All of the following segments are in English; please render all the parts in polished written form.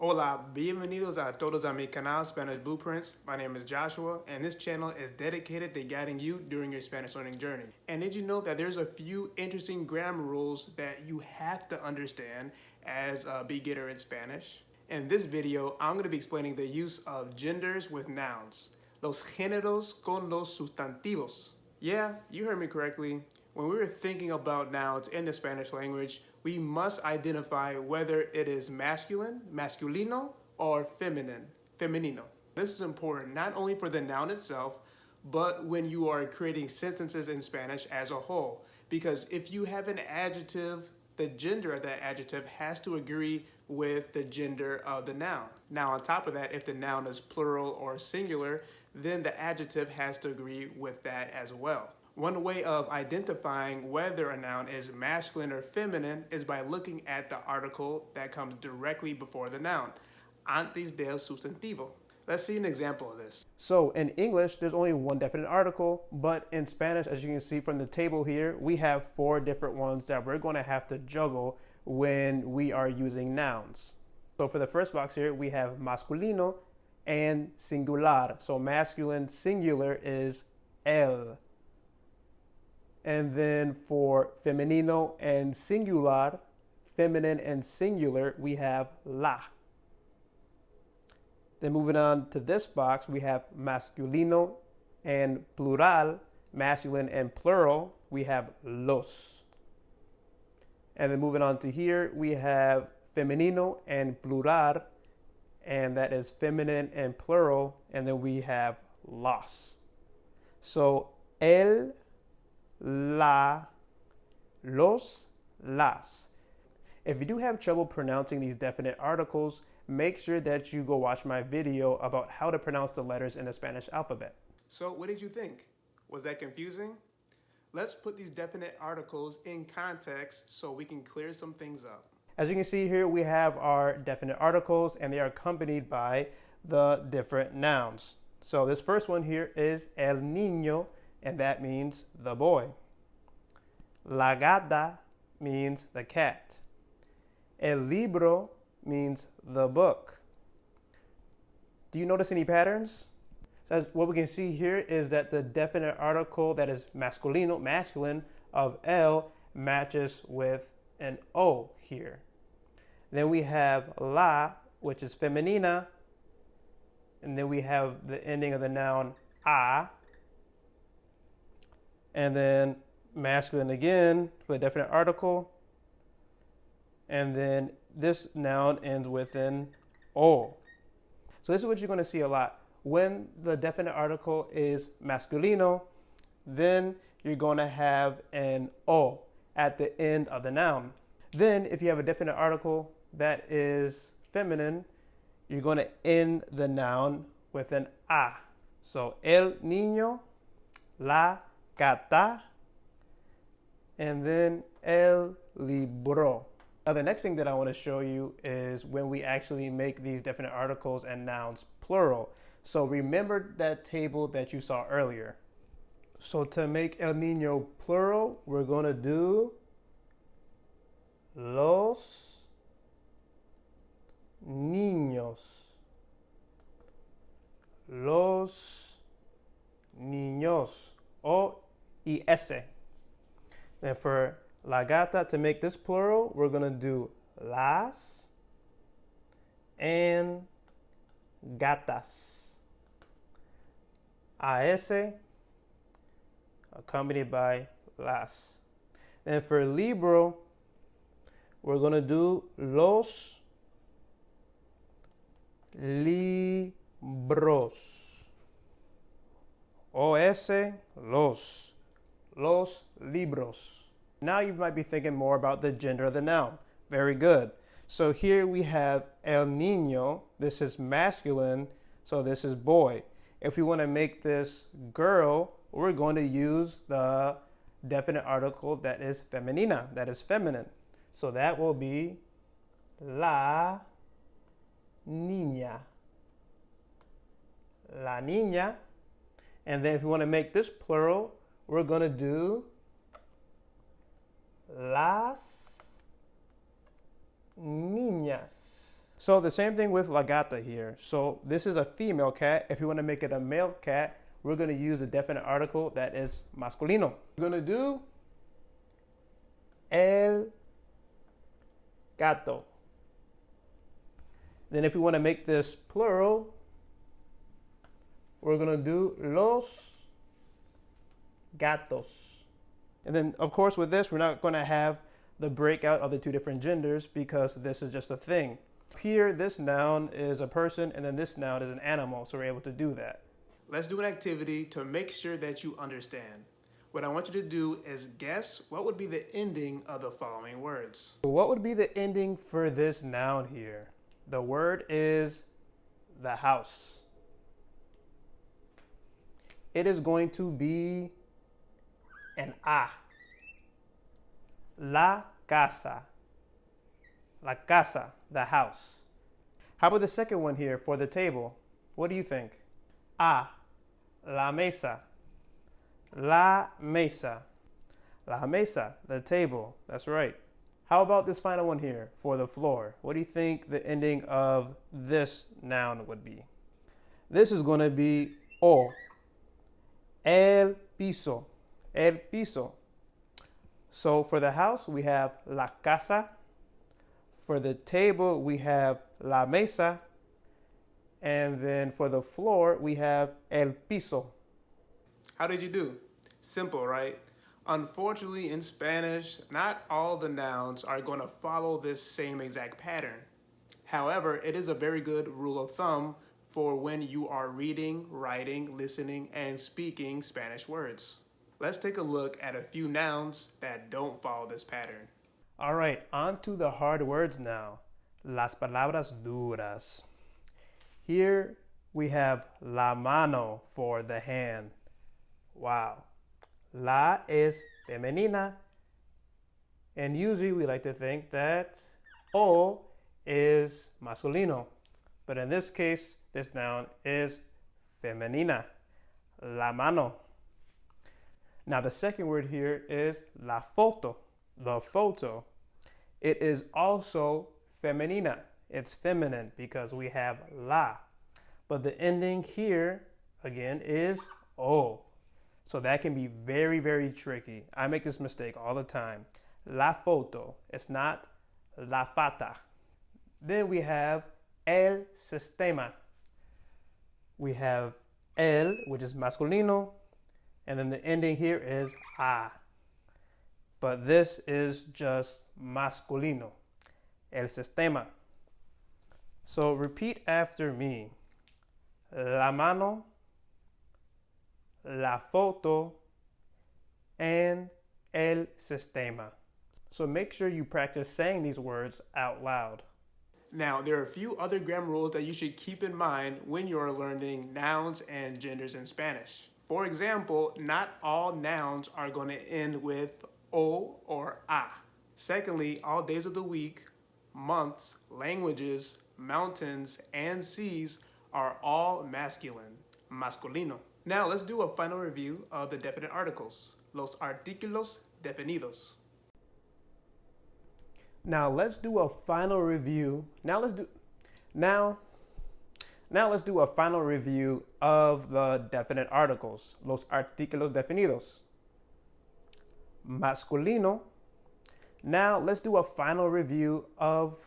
Hola, bienvenidos a todos a mi canal Spanish Blueprints. My name is Joshua, and this channel is dedicated to guiding you during your Spanish learning journey. And did you know that there's a few interesting grammar rules that you have to understand as a beginner in Spanish? In this video, I'm going to be explaining the use of genders with nouns. Los géneros con los sustantivos. Yeah, you heard me correctly. When we were thinking about nouns in the Spanish language, we must identify whether it is masculine, masculino, or feminine, femenino. This is important not only for the noun itself, but when you are creating sentences in Spanish as a whole. Because if you have an adjective, the gender of that adjective has to agree with the gender of the noun. Now, on top of that, if the noun is plural or singular, then the adjective has to agree with that as well. One way of identifying whether a noun is masculine or feminine is by looking at the article that comes directly before the noun, antes del sustantivo. Let's see an example of this. So in English, there's only one definite article, but in Spanish, as you can see from the table here, we have 4 different ones that we're going to have to juggle when we are using nouns. So for the first box here, we have masculino and singular. So masculine singular is el. And then for femenino and singular, feminine and singular, we have la. Then moving on to this box, we have masculino and plural, masculine and plural, we have los. And then moving on to here, we have femenino and plural, and that is feminine and plural, and then we have las. So el, la, los, las. If you do have trouble pronouncing these definite articles, make sure that you go watch my video about how to pronounce the letters in the Spanish alphabet. So what did you think? Was that confusing? Let's put these definite articles in context so we can clear some things up. As you can see here, we have our definite articles and they are accompanied by the different nouns. So this first one here is el niño, and that means the boy. La gata means the cat. El libro means the book. Do you notice any patterns? So what we can see here is that the definite article that is masculino, masculine, of el matches with an o here. Then we have la, which is femenina, and then we have the ending of the noun a, and then masculine again for the definite article, and then this noun ends with an o. So this is what you're going to see a lot. When the definite article is masculino, then you're going to have an o at the end of the noun. Then if you have a definite article that is feminine, you're going to end the noun with an a. So el niño, la gata, and then el libro. Now the next thing that I want to show you is when we actually make these definite articles and nouns plural. So remember that table that you saw earlier. So to make el niño plural, we're going to do los niños. Los niños. O y S. Then for la gata, to make this plural, we're going to do las and gatas. AS accompanied by las. Then for libro, we're going to do los libros. OS, los libros. Now you might be thinking more about the gender of the noun. Very good. So here we have el niño. This is masculine, so this is boy. If we want to make this girl, we're going to use the definite article that is femenina, that is feminine. So that will be la niña. La niña. And then if we want to make this plural, we're going to do las niñas. So the same thing with la gata here. So this is a female cat. If you want to make it a male cat, we're going to use a definite article that is masculino. We're going to do el gato. Then if we want to make this plural, we're going to do los gatos. And then, of course, with this, we're not going to have the breakout of the two different genders because this is just a thing. Here, this noun is a person, and then this noun is an animal, so we're able to do that. Let's do an activity to make sure that you understand. What I want you to do is guess what would be the ending of the following words. What would be the ending for this noun here? The word is the house. It is going to be an A. La casa. La casa, the house. How about the second one here for the table? What do you think? A. La mesa. La mesa. La mesa, the table. That's right. How about this final one here for the floor? What do you think the ending of this noun would be? This is going to be O. El piso. El piso. So for the house, we have la casa. For the table, we have la mesa. And then for the floor, we have el piso. How did you do? Simple, right? Unfortunately, in Spanish, not all the nouns are going to follow this same exact pattern. However, it is a very good rule of thumb for when you are reading, writing, listening, and speaking Spanish words. Let's take a look at a few nouns that don't follow this pattern. All right, on to the hard words now. Las palabras duras. Here we have la mano for the hand. Wow. La is femenina. And usually we like to think that O is masculino. But in this case, this noun is femenina. La mano. Now the second word here is la foto. The photo. It is also femenina. It's feminine because we have la. But the ending here, again, is O. So that can be very, very tricky. I make this mistake all the time. La foto. It's not la fata. Then we have el sistema. We have el, which is masculino, and then the ending here is a. But this is just masculino. El sistema. So repeat after me. La mano, la foto, and el sistema. So make sure you practice saying these words out loud. Now, there are a few other grammar rules that you should keep in mind when you are learning nouns and genders in Spanish. For example, not all nouns are going to end with o or a. Secondly, all days of the week, months, languages, mountains, and seas are all masculine, masculino. Now let's do a final review of the definite articles, los artículos definidos. Now let's do a final review. Now let's do a final review of the definite articles, los artículos definidos. Masculino. Now let's do a final review of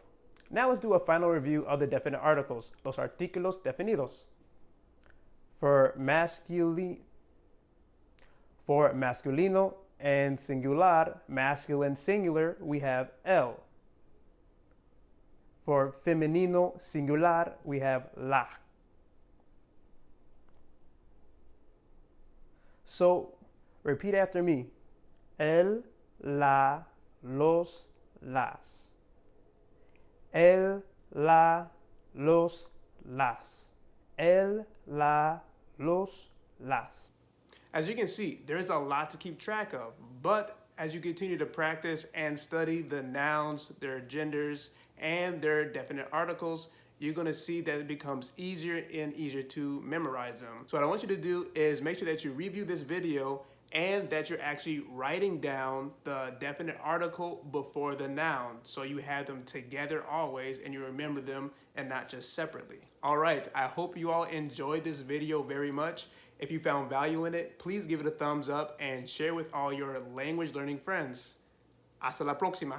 the definite articles, los artículos definidos. For masculino and singular, masculine singular, we have el. For femenino singular, we have la. So repeat after me. El, la, los, las. El, la, los, las. El, la, los, las. As you can see, there's a lot to keep track of, but as you continue to practice and study the nouns, their genders, and their definite articles, you're going to see that it becomes easier and easier to memorize them. So what I want you to do is make sure that you review this video and that you're actually writing down the definite article before the noun. So you have them together always and you remember them and not just separately. All right, I hope you all enjoyed this video very much. If you found value in it, please give it a thumbs up and share with all your language learning friends. Hasta la próxima.